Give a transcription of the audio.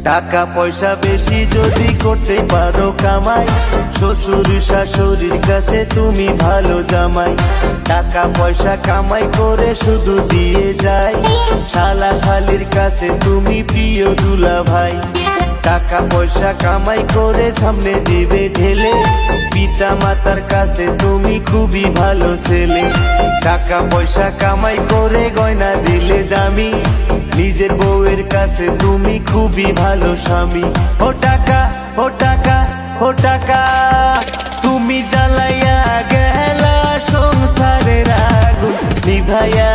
টাকা পয়সা বেশি যদি করতে পারো কামাই, শ্বশুর শাশুড়ির কাছে তুমি ভালো জামাই। টাকা পয়সা কামাই করে শুধু দিয়ে যায়, শালা শালির কাছে তুমি প্রিয় দুলা ভাই। টাকা পয়সা কামাই করে সামনে দিবে ঢেলে, পিতা মাতার কাছে তুমি খুবই ভালো ছেলে। টাকা পয়সা কামাই করে গয়না দিলে দামি, নিজের বউয়ের কাছে তুমি খুবই ভালো স্বামী। ও টাকা, ও টাকা, ও টাকা, তুমি জ্বালাইয়া গেলা সংসারের আগুন নিভাইয়া